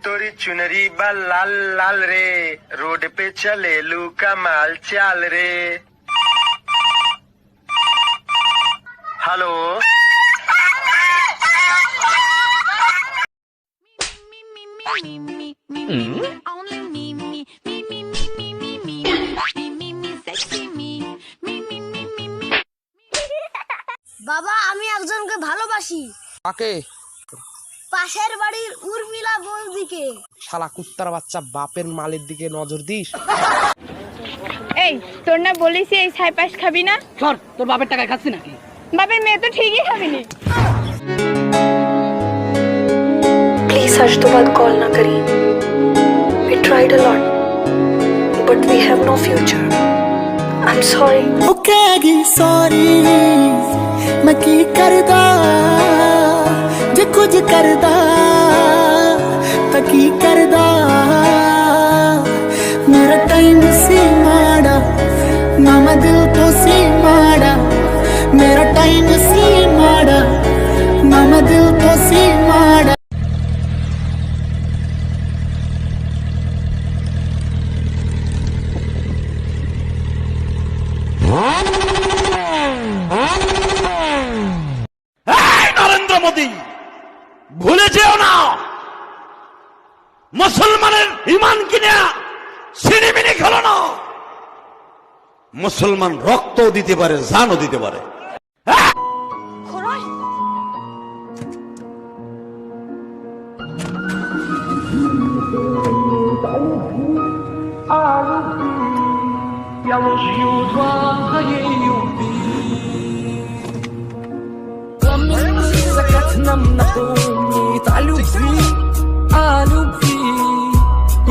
तोरी चुनरी बा लाल लाल रे, रोड पे चले लू कमाल चाल रे। हेलो বাবা, আমি একজনকে ভালোবাসি। কাকে? পাশের বাড়ির উর্মিলা বৌদিকে। শালা কুত্তার বাচ্চা, বাপের মালের দিকে নজর দিস। এই, তোর না বলিস এই ছাই পাশ খাবি না? সর, তোর বাপের টাকায় খাচ্ছি নাকি? বাপের মেয়ে তো ঠিকই খাবিনি। प्लीज आज तो बाद कॉल ना करी। We tried a lot, but we have no future. I'm sorry. Okay, sorry. मैं की करदा जे कुछ करदा तां की करदा। मेरा टाइम सी माड़ा ना मैं दिल तो सी माड़ा। मेरा टाइम सी माड़ा ना मैं दिल तो सी माड़ा। নরেন্দ্র মোদী, ভুলে যেও না মুসলমানের ইমান কিনা সিনেমিনি খেলো না। মুসলমান রক্ত দিতে পারে, জানও দিতে পারে।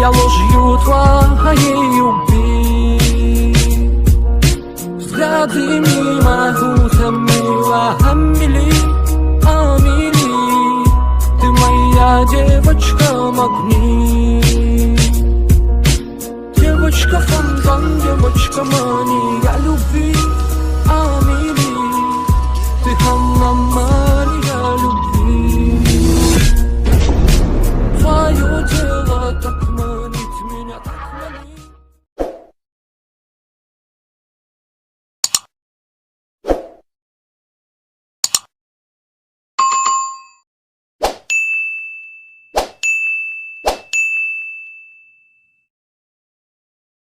Я ложью твоей убей. Взгляды мимо утомила Амели. Ты моя девочка, магнит.